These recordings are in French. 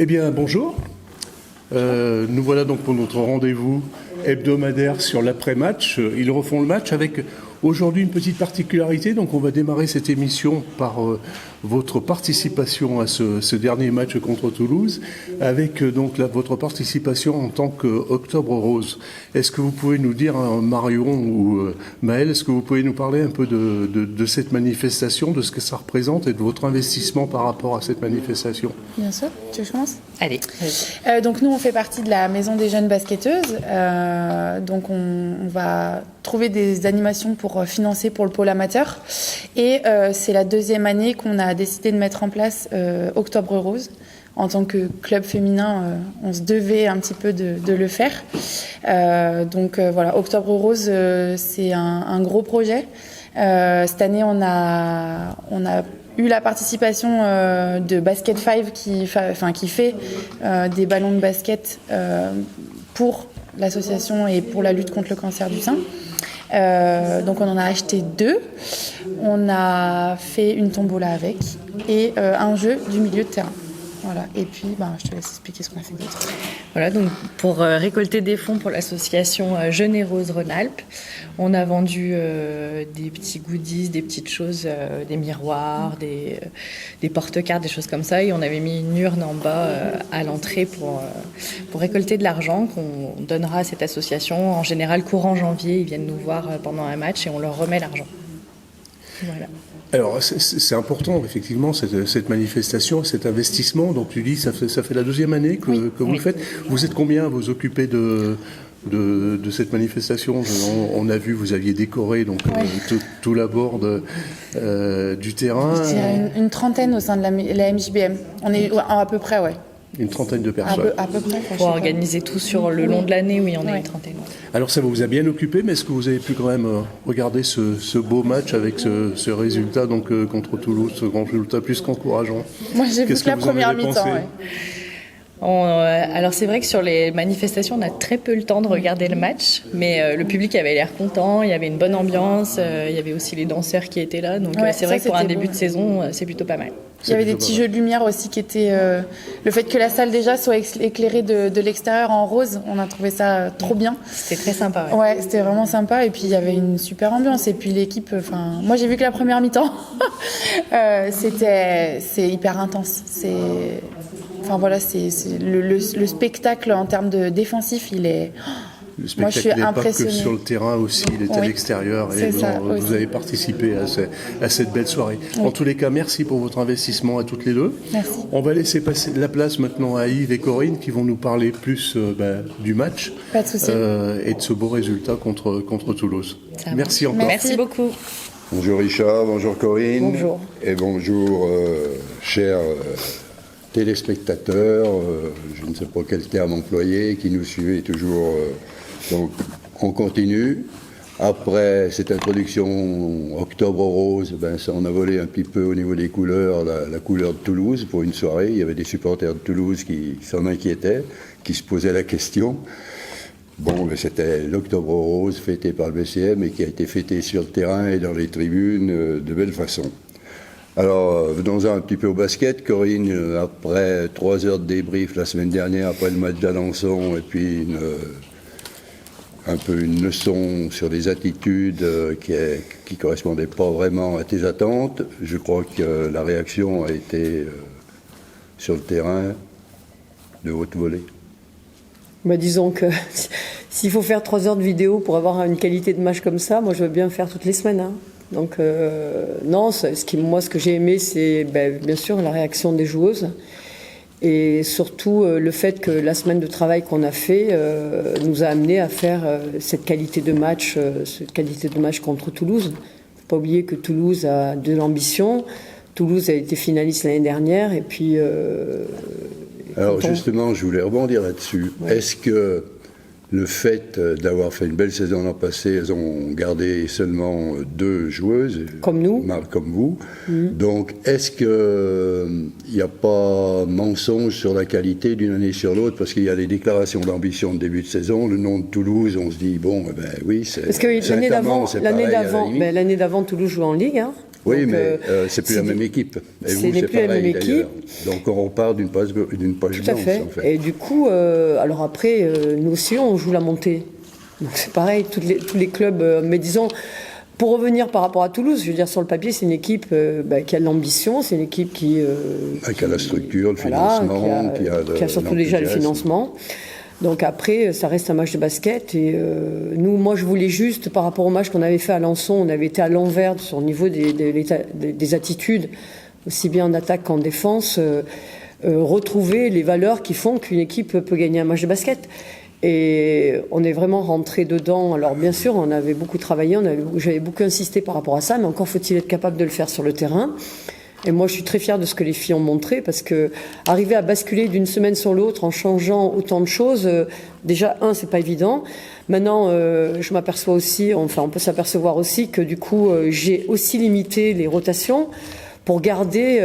Eh bien, bonjour. Nous voilà donc pour notre rendez-vous hebdomadaire sur l'après-match. Ils refont le match avec aujourd'hui une petite particularité. Donc, on va démarrer cette émission par votre participation à ce dernier match contre Toulouse, avec votre participation en tant qu'Octobre Rose. Est-ce que vous pouvez nous dire, Marion ou Maëlle, est-ce que vous pouvez nous parler un peu de cette manifestation, de ce que ça représente et de votre investissement par rapport à cette manifestation? Bien sûr. Tu veux que je commence? Allez. Donc nous, on fait partie de la Maison des Jeunes Basketteuses. Donc on va trouver des animations pour financer pour le pôle amateur. Et c'est la deuxième année qu'on a décidé de mettre en place Octobre Rose. En tant que club féminin, on se devait un petit peu de le faire. Donc voilà, Octobre Rose, c'est un gros projet. Cette année, on a eu la participation de Basket 5 qui fait des ballons de basket pour l'association et pour la lutte contre le cancer du sein. Donc on en a acheté 2. On a fait une tombola avec et un jeu du milieu de terrain. Voilà. Et puis, je te laisse expliquer ce qu'on a fait d'autre. Voilà, donc pour récolter des fonds pour l'association Jeunes et Roses Rhône-Alpes, on a vendu des petits goodies, des petites choses, des miroirs, des porte-cartes, des choses comme ça. Et on avait mis une urne en bas à l'entrée pour récolter de l'argent qu'on donnera à cette association. En général, courant janvier, ils viennent nous voir pendant un match et on leur remet l'argent. Voilà. Alors, c'est important, effectivement, cette manifestation, cet investissement. Donc, tu dis, ça fait la deuxième année que vous le faites. Vous êtes combien à vous occuper de cette manifestation? On a vu, vous aviez décoré tout l'abord du terrain. Je dirais une trentaine au sein de la MJBM. On est à peu près, ouais. Une trentaine de personnes. À peu près. Pour organiser tout sur le long de l'année, oui, on est une trentaine. Alors ça vous a bien occupé, mais est-ce que vous avez pu quand même regarder ce beau match avec ce résultat contre Toulouse, ce grand résultat plus qu'encourageant? Moi j'ai vu que la première mi-temps. Alors c'est vrai que sur les manifestations, on a très peu le temps de regarder le match, mais le public avait l'air content, il y avait une bonne ambiance, il y avait aussi les danseurs qui étaient là, donc c'est vrai que pour un début de saison, c'est plutôt pas mal. Il y avait des petits jeux de lumière aussi qui étaient... le fait que la salle déjà soit éclairée de l'extérieur en rose, on a trouvé ça trop bien. C'était très sympa. Ouais, c'était vraiment sympa. Et puis il y avait une super ambiance. Et puis l'équipe... moi j'ai vu que la première mi-temps, c'est hyper intense. C'est le spectacle en termes de défensif, il est... Le spectacle n'est pas que sur le terrain aussi, il est à l'extérieur et vous avez participé à cette belle soirée. Oui. En tous les cas, merci pour votre investissement à toutes les deux. Merci. On va laisser passer la place maintenant à Yves et Corinne qui vont nous parler plus du match pas de souci. Et de ce beau résultat contre Toulouse. Merci encore. Merci beaucoup. Bonjour Richard, bonjour Corinne. Bonjour. Et bonjour chers téléspectateurs, je ne sais pas quel terme employer, qui nous suivez toujours. Donc, on continue. Après cette introduction Octobre Rose, ça on a volé un petit peu au niveau des couleurs, la couleur de Toulouse pour une soirée. Il y avait des supporters de Toulouse qui s'en inquiétaient, qui se posaient la question. C'était l'Octobre Rose fêté par le BCM et qui a été fêté sur le terrain et dans les tribunes de belle façon. Alors, venons-en un petit peu au basket. Corinne, après 3 heures de débrief la semaine dernière, après le match d'Alençon, et puis un peu une leçon sur les attitudes qui ne correspondaient pas vraiment à tes attentes. Je crois que la réaction a été sur le terrain de haute volée. Disons que s'il faut faire 3 heures de vidéo pour avoir une qualité de match comme ça, moi je veux bien faire toutes les semaines. Hein. Donc non, ce que j'ai aimé, c'est bien sûr la réaction des joueuses. Et surtout le fait que la semaine de travail qu'on a fait nous a amené à faire cette qualité de match contre Toulouse. Il ne faut pas oublier que Toulouse a de l'ambition. Toulouse a été finaliste l'année dernière. Et puis, alors justement, je voulais rebondir là-dessus. Ouais. Est-ce que le fait d'avoir fait une belle saison l'an passé, elles ont gardé seulement 2 joueuses, comme nous, comme vous. Donc, est-ce qu'il n'y a pas mensonge sur la qualité d'une année sur l'autre? Parce qu'il y a des déclarations d'ambition de début de saison. Le nom de Toulouse, on se dit oui, c'est. Parce que l'année d'avant, Toulouse jouait en Ligue. Hein. Oui, Donc, mais c'est plus la même équipe. Et ce vous, n'est c'est plus la pareil même équipe. d'ailleurs. Donc on repart d'une page Tout à blanche, fait. en fait. Et du coup, alors après, nous aussi, on joue la montée. Donc c'est pareil, tous les clubs. Mais disons, pour revenir par rapport à Toulouse, je veux dire, sur le papier, c'est une équipe qui a de l'ambition, c'est une équipe qui a la structure, le financement, qui a surtout déjà le financement. Donc après, ça reste un match de basket. Et moi, je voulais juste, par rapport au match qu'on avait fait à Alençon, on avait été à l'envers sur le niveau des attitudes, aussi bien en attaque qu'en défense, retrouver les valeurs qui font qu'une équipe peut gagner un match de basket. Et on est vraiment rentré dedans. Alors bien sûr, on avait beaucoup travaillé, j'avais beaucoup insisté par rapport à ça, mais encore faut-il être capable de le faire sur le terrain. Et moi, je suis très fière de ce que les filles ont montré, parce que arriver à basculer d'une semaine sur l'autre en changeant autant de choses, déjà, c'est pas évident. Maintenant, je m'aperçois aussi, enfin, on peut s'apercevoir aussi que du coup, j'ai aussi limité les rotations pour garder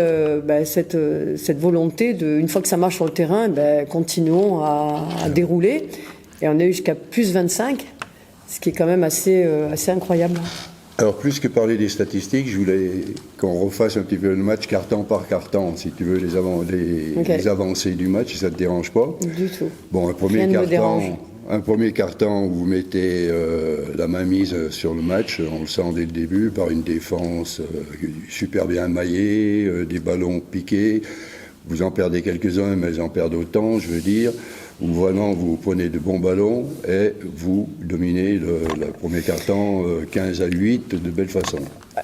cette volonté de, une fois que ça marche sur le terrain, continuons à dérouler. Et on est jusqu'à plus 25, ce qui est quand même assez incroyable. Alors, plus que parler des statistiques, je voulais qu'on refasse un petit peu le match carton par carton, si tu veux, les avancées du match, si ça ne te dérange pas. Du tout. Bon, un premier carton où vous mettez la main mise sur le match, on le sent dès le début, par une défense super bien maillée, des ballons piqués. Vous en perdez quelques-uns, mais ils en perdent autant, je veux dire. Où vraiment vous prenez de bons ballons et vous dominez le premier carton 15-8 de belle façon.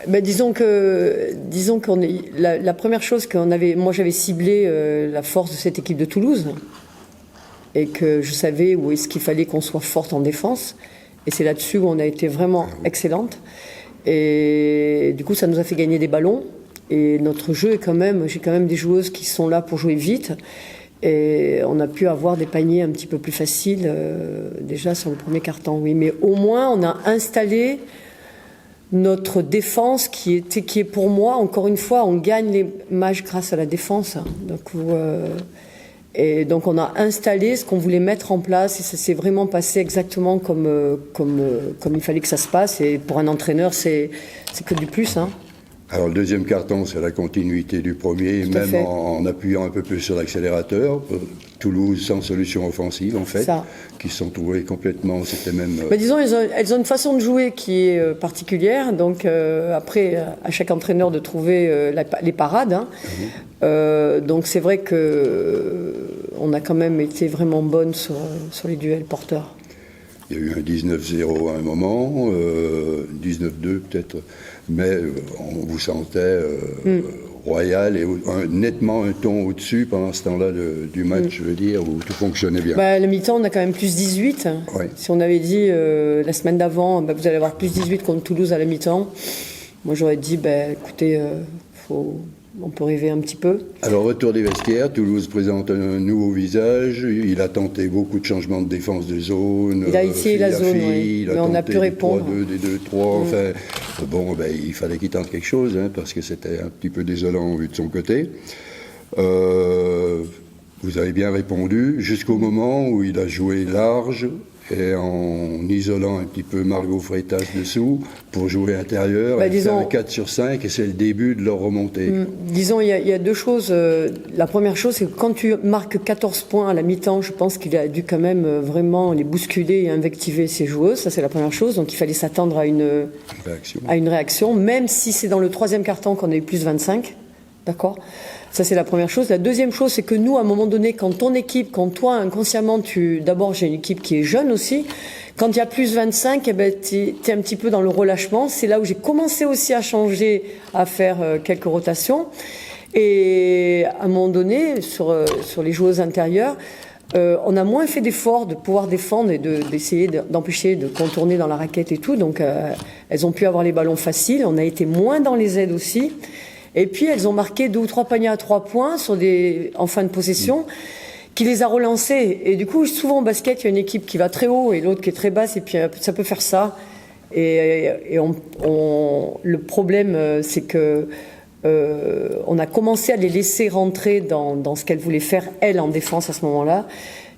Disons qu'on est la première chose moi j'avais ciblé la force de cette équipe de Toulouse et que je savais où est-ce qu'il fallait qu'on soit forte en défense, et c'est là-dessus où on a été vraiment excellente, et du coup ça nous a fait gagner des ballons, et notre jeu j'ai quand même des joueuses qui sont là pour jouer vite. Et on a pu avoir des paniers un petit peu plus faciles déjà sur le premier carton, oui. Mais au moins, on a installé notre défense qui est pour moi, encore une fois, on gagne les matchs grâce à la défense. Et donc on a installé ce qu'on voulait mettre en place, et ça s'est vraiment passé exactement comme il fallait que ça se passe. Et pour un entraîneur, c'est que du plus, hein. Alors le deuxième carton, c'est la continuité du premier, même en appuyant un peu plus sur l'accélérateur. Toulouse sans solution offensive, en fait, qui se sont trouvés complètement, c'était même... disons, elles ont une façon de jouer qui est particulière, donc après, à chaque entraîneur de trouver les parades. Hein. Donc c'est vrai qu'on a quand même été vraiment bonne sur les duels porteurs. Il y a eu un 19-0 à un moment, 19-2 peut-être, mais on vous sentait royal et nettement un ton au-dessus pendant ce temps-là du match, je veux dire, où tout fonctionnait bien. À la mi-temps, on a quand même plus 18. Oui. Si on avait dit la semaine d'avant, vous allez avoir plus 18 contre Toulouse à la mi-temps, moi j'aurais dit, écoutez, on peut rêver un petit peu. Alors, retour des vestiaires, Toulouse présente un nouveau visage. Il a tenté beaucoup de changements de défense de zone. Il a essayé la zone, oui. Mais on a pu répondre. Des 2-3, enfin, il fallait qu'il tente quelque chose, hein, parce que c'était un petit peu désolant vu de son côté. Vous avez bien répondu, jusqu'au moment où il a joué large et en isolant un petit peu Margot Freitas dessous pour jouer intérieur. Elle fait un 4 sur 5 et c'est le début de leur remontée. Disons, il y a deux choses. La première chose, c'est que quand tu marques 14 points à la mi-temps, je pense qu'il a dû quand même vraiment les bousculer et invectiver ses joueuses. Ça, c'est la première chose. Donc, il fallait s'attendre à une réaction, même si c'est dans le troisième quart-temps qu'on a eu plus 25. D'accord ? Ça, c'est la première chose. La deuxième chose, c'est que nous, à un moment donné, quand toi, inconsciemment, d'abord, j'ai une équipe qui est jeune aussi. Quand il y a plus 25, t'es un petit peu dans le relâchement. C'est là où j'ai commencé aussi à changer, à faire quelques rotations. Et à un moment donné, sur les joueuses intérieures, on a moins fait d'efforts de pouvoir défendre et d'essayer d'empêcher de contourner dans la raquette et tout. Donc, elles ont pu avoir les ballons faciles. On a été moins dans les aides aussi. Et puis, elles ont marqué 2 ou 3 paniers à 3 points en fin de possession, qui les a relancés. Et du coup, souvent au basket, il y a une équipe qui va très haut et l'autre qui est très basse, et puis ça peut faire ça. Et le problème, c'est que on a commencé à les laisser rentrer dans ce qu'elles voulaient faire, elles, en défense à ce moment-là.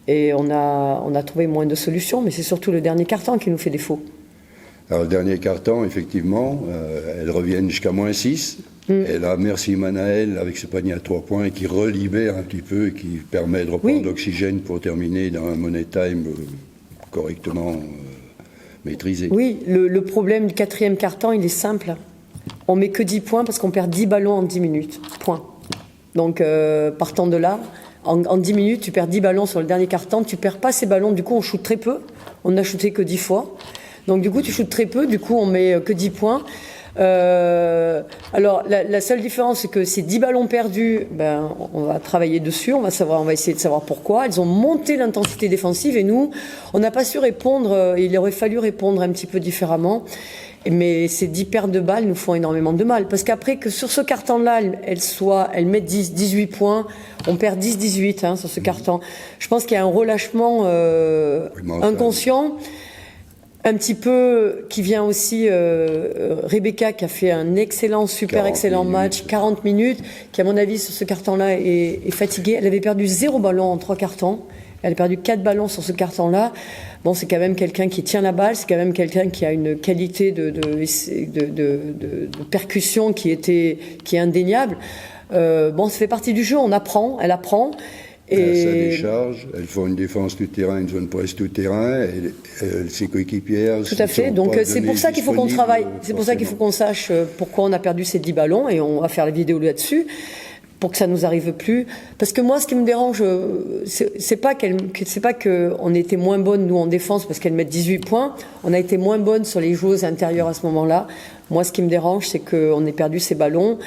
Et on a trouvé moins de solutions, mais c'est surtout le dernier quart-temps qui nous fait défaut. Alors, le dernier quart-temps, effectivement, elles reviennent jusqu'à -6. Et là, merci Manaël, avec ce panier à 3 points, qui relibère un petit peu et qui permet de reprendre l'oxygène pour terminer dans un money time correctement maîtrisé. Oui, le problème du quatrième quart-temps, il est simple. On met que 10 points parce qu'on perd 10 ballons en 10 minutes. Point. Donc, partant de là, en 10 minutes, tu perds 10 ballons sur le dernier quart-temps. Tu perds pas ces ballons, du coup, on shoot très peu. On n'a shooté que 10 fois. Donc, du coup, tu shootes très peu. Du coup, on met que 10 points. Alors, la seule différence, c'est que ces 10 ballons perdus, ben, on va travailler dessus. On va essayer de savoir pourquoi. Elles ont monté l'intensité défensive et nous, on n'a pas su répondre. Il aurait fallu répondre un petit peu différemment. Mais ces 10 pertes de balles nous font énormément de mal. Parce qu'après que sur ce carton-là, elles mettent 18 points, on perd 10-18 sur ce carton. Je pense qu'il y a un relâchement inconscient, un petit peu, qui vient aussi Rebecca, qui a fait un super excellent match, 40 minutes, qui à mon avis sur ce carton-là est fatiguée. Elle avait perdu 0 ballon en 3 cartons. Elle a perdu 4 ballons sur ce carton-là. Bon, c'est quand même quelqu'un qui tient la balle, c'est quand même quelqu'un qui a une qualité de percussion qui est indéniable. Bon, ça fait partie du jeu, elle apprend. Et ça décharge, elles font une défense tout terrain, une zone presse tout terrain, ses coéquipières. Tout à fait, donc c'est pour ça qu'il faut qu'on travaille, c'est pour ça qu'il faut qu'on sache pourquoi on a perdu ces 10 ballons, et on va faire la vidéo là-dessus, pour que ça nous arrive plus. Parce que moi, ce qui me dérange, c'est pas qu'on était moins bonne, nous, en défense, parce qu'elles mettent 18 points. On a été moins bonne sur les joueuses intérieures à ce moment-là. Moi, ce qui me dérange, c'est qu'on ait perdu ces ballons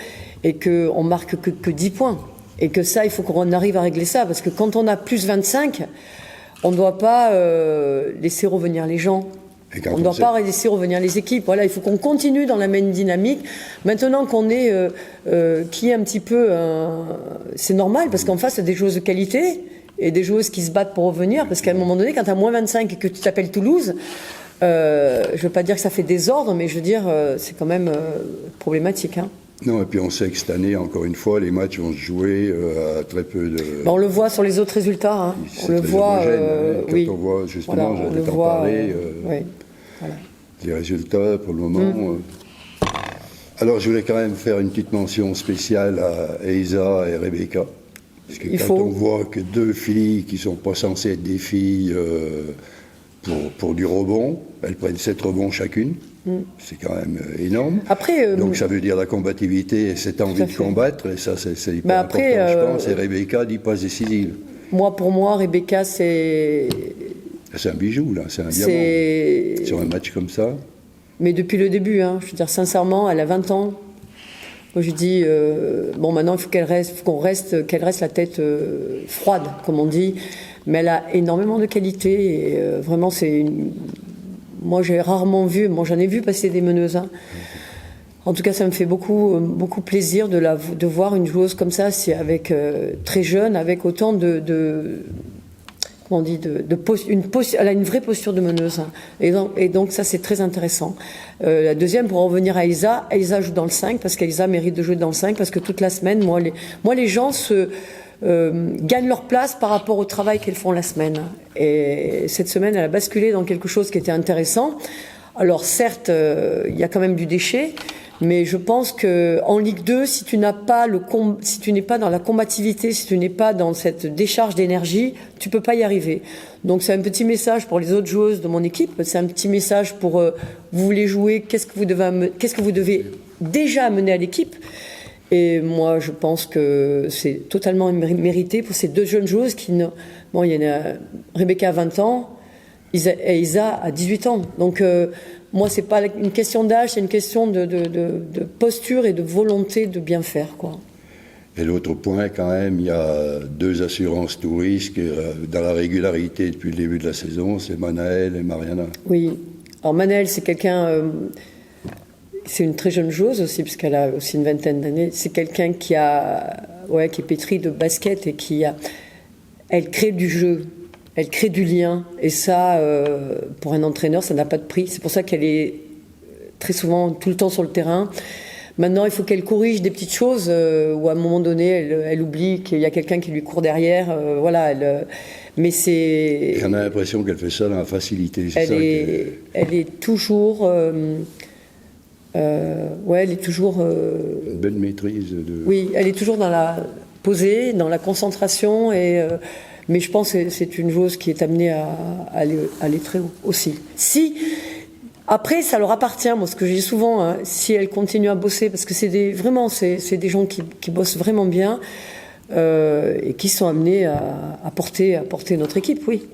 et qu'on marque que 10 points. Et que ça, il faut qu'on arrive à régler ça. Parce que quand on a plus 25, on ne doit pas laisser revenir les gens. On ne doit pas laisser revenir les équipes. Voilà, il faut qu'on continue dans la même dynamique. Maintenant qu'on est, qui est un petit peu, c'est normal parce qu'en face, il y a des joueuses de qualité et des joueuses qui se battent pour revenir. Parce qu'à un moment donné, quand tu as moins 25 et que tu t'appelles Toulouse, je ne veux pas dire que ça fait désordre, mais je veux dire, c'est quand même problématique. Non, et puis on sait que cette année, encore une fois, les matchs vont se jouer à très peu de... On le voit sur les autres résultats. On le voit, quand on voit, justement, voilà, j'allais t'en parler, oui. Voilà. Les résultats, pour le moment... Alors, je voulais quand même faire une petite mention spéciale à Eiza et Rebecca. Parce que on voit que 2 filles qui ne sont pas censées être des filles pour du rebond, elles prennent 7 rebonds chacune. C'est quand même énorme. Après, donc ça veut dire la combativité et cette envie de combattre, et ça c'est hyper important, je pense. Et Rebecca, 10 passes décisives. Pour moi, Rebecca, c'est un bijou, là, c'est un diamant. Sur un match comme ça. Mais depuis le début, je veux dire, sincèrement, elle a 20 ans. Moi, je dis, maintenant, il faut qu'elle reste la tête froide, comme on dit. Mais elle a énormément de qualité, et vraiment, moi, j'ai rarement vu, j'en ai vu passer des meneuses. En tout cas, ça me fait beaucoup, beaucoup plaisir de voir une joueuse comme ça, très jeune, avec autant elle a une vraie posture de meneuse. Et donc ça, c'est très intéressant. La deuxième, pour en revenir à Elsa joue dans le 5, parce qu'Elsa mérite de jouer dans le 5, parce que toute la semaine, les gens gagnent leur place par rapport au travail qu'elles font la semaine. Et cette semaine, elle a basculé dans quelque chose qui était intéressant. Alors certes, il y a quand même du déchet, mais je pense que en Ligue 2, si tu n'es pas dans la combativité, si tu n'es pas dans cette décharge d'énergie, tu peux pas y arriver. Donc c'est un petit message pour les autres joueuses de mon équipe. C'est un petit message pour vous voulez jouer, qu'est-ce que vous devez déjà amener à l'équipe. Et moi, je pense que c'est totalement mérité pour ces 2 jeunes joueuses il y en a Rebecca à 20 ans, et Isa à 18 ans. Donc, moi, c'est pas une question d'âge, c'est une question de posture et de volonté de bien faire, quoi. Et l'autre point, quand même, il y a 2 assurances tout risque dans la régularité depuis le début de la saison, c'est Manaël et Mariana. Oui. Alors, Manaël, c'est quelqu'un... c'est une très jeune joueuse aussi, puisqu'elle a aussi une vingtaine d'années. C'est quelqu'un qui est pétri de basket et elle crée du jeu, elle crée du lien. Et ça, pour un entraîneur, ça n'a pas de prix. C'est pour ça qu'elle est très souvent, tout le temps sur le terrain. Maintenant, il faut qu'elle corrige des petites choses où à un moment donné, elle oublie qu'il y a quelqu'un qui lui court derrière. Mais c'est... Et on a l'impression qu'elle fait ça dans la facilité. Elle est toujours... elle est toujours... Une belle maîtrise de... Oui, elle est toujours dans la posée, dans la concentration, mais je pense que c'est une joueuse qui est amenée à aller très haut aussi. Si... Après, ça leur appartient, moi, ce que je dis souvent, hein, si elles continuent à bosser, parce que c'est des gens qui bossent vraiment bien et qui sont amenés à porter notre équipe, oui.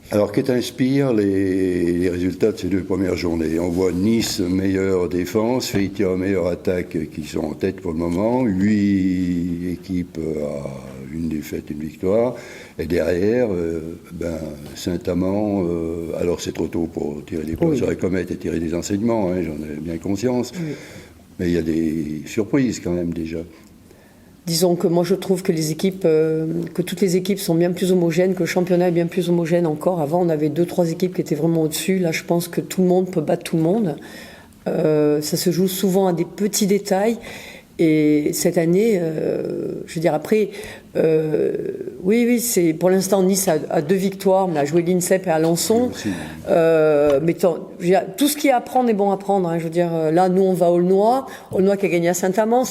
Alors, que t'inspirent les résultats de ces 2 premières journées? On voit Nice meilleure défense, Feitia meilleure attaque qui sont en tête pour le moment, 8 équipes à une défaite, une victoire, et derrière, Saint-Amand, alors c'est trop tôt pour tirer des points sur la comète et tirer des enseignements, hein, j'en ai bien conscience, mais il y a des surprises quand même déjà. Disons que moi je trouve que que toutes les équipes sont bien plus homogènes, que le championnat est bien plus homogène encore. Avant on avait 2-3 équipes qui étaient vraiment au-dessus. Là je pense que tout le monde peut battre tout le monde. Ça se joue souvent à des petits détails. Et cette année, je veux dire après, oui, c'est pour l'instant Nice a 2 victoires. On a joué l'INSEP et Alençon. Mais tout ce qui est à prendre est bon à prendre. Hein, je veux dire, là nous on va à Aulnois qui a gagné à Saint-Amand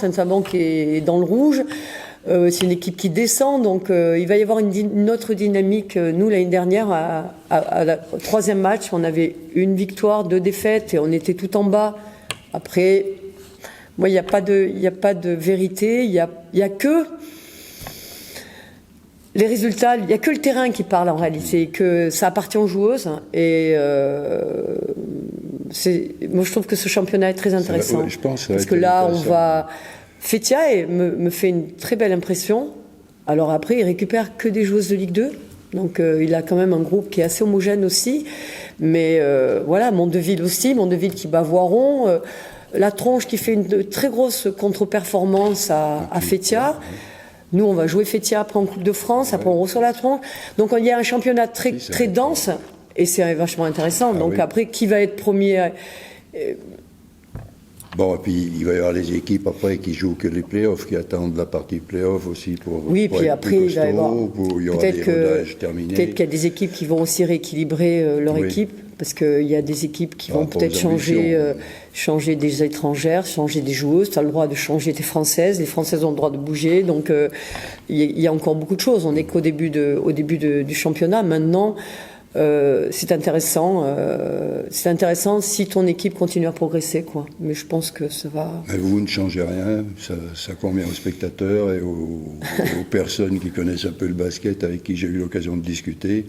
qui est dans le rouge. C'est une équipe qui descend, donc il va y avoir une autre dynamique. Nous l'année dernière, au 3e match, on avait 1 victoire, 2 défaites et on était tout en bas. Après. Moi, il n'y a pas de vérité, il y a que les résultats, il n'y a que le terrain qui parle en réalité, que ça appartient aux joueuses. Et moi, je trouve que ce championnat est très intéressant. Ouais, je pense, parce que là, on va... Feitia me fait une très belle impression. Alors après, il récupère que des joueuses de Ligue 2. Donc il a quand même un groupe qui est assez homogène aussi. Mais voilà, Mondeville aussi, Mondeville qui bat Voiron. La Tronche qui fait une très grosse contre-performance à Feitia. Nous, on va jouer Feitia après en Coupe de France, après on reçoit la Tronche. Donc il y a un championnat très dense et c'est vachement intéressant. Donc après, qui va être premier Bon, et puis il va y avoir les équipes après qui jouent que les playoffs, qui attendent la partie playoff aussi pour. Oui, puis après, il va y avoir. Il y aura des rodages terminés. Peut-être qu'il y a des équipes qui vont aussi rééquilibrer leur équipe, parce qu'il y a des équipes qui vont peut-être changer des étrangères, changer des joueuses. Tu as le droit de changer tes Françaises. Les Françaises ont le droit de bouger. Donc il y a encore beaucoup de choses. On n'est qu'au début du championnat. Maintenant. C'est intéressant si ton équipe continue à progresser, quoi. Mais je pense que ça va. Mais vous ne changez rien, ça convient aux spectateurs et aux personnes qui connaissent un peu le basket, avec qui j'ai eu l'occasion de discuter.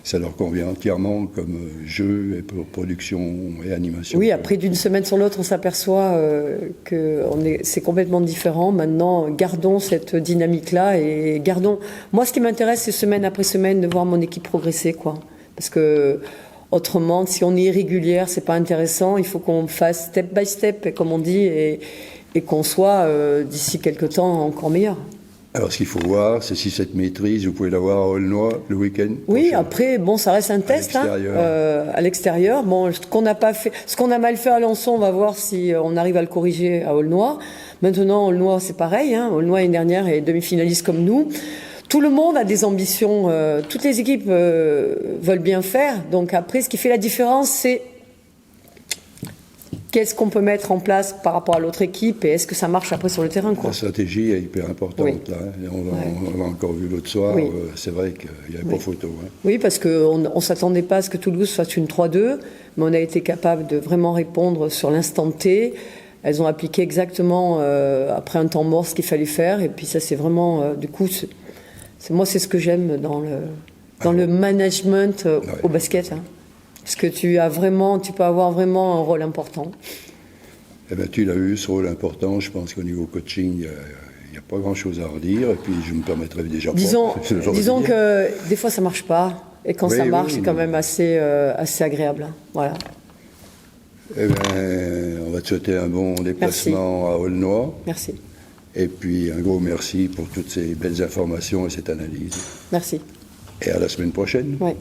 Ça leur convient entièrement comme jeu et production et animation. Oui, après d'une semaine sur l'autre, on s'aperçoit que c'est complètement différent. Maintenant, gardons cette dynamique-là et gardons. Moi, ce qui m'intéresse, c'est semaine après semaine de voir mon équipe progresser, quoi. Parce que autrement, si on est irrégulière, c'est pas intéressant. Il faut qu'on fasse step by step, comme on dit, et qu'on soit d'ici quelques temps encore meilleur. Alors, ce qu'il faut voir, c'est si cette maîtrise, vous pouvez l'avoir à Aulnois le week-end. Oui, après, bon, ça reste un test à l'extérieur. Bon, ce qu'on a mal fait à Alençon, on va voir si on arrive à le corriger à Aulnois. Maintenant, Aulnois, c'est pareil. Hein. Aulnois, l'année dernière, est demi-finaliste comme nous. Tout le monde a des ambitions, toutes les équipes veulent bien faire. Donc après, ce qui fait la différence, c'est qu'est-ce qu'on peut mettre en place par rapport à l'autre équipe et est-ce que ça marche après sur le terrain, quoi. La stratégie est hyper importante, là. On l'a encore vu l'autre soir, c'est vrai qu'il n'y avait pas photo. Hein. Oui, parce qu'on ne s'attendait pas à ce que Toulouse fasse une 3-2, mais on a été capable de vraiment répondre sur l'instant T. Elles ont appliqué exactement, après un temps mort, ce qu'il fallait faire. Et puis ça, c'est vraiment, du coup... Moi, c'est ce que j'aime dans le management au basket. Hein. Parce que tu peux avoir vraiment un rôle important. Eh bien, tu l'as eu, ce rôle important. Je pense qu'au niveau coaching, il n'y a pas grand-chose à redire. Et puis, je me permettrai déjà disons que des fois, ça ne marche pas. Et quand ça marche, c'est quand même assez agréable. Hein. Voilà. Eh bien, on va te souhaiter un bon déplacement à Aulnois. Merci. Et puis un gros merci pour toutes ces belles informations et cette analyse. Merci. Et à la semaine prochaine. Oui.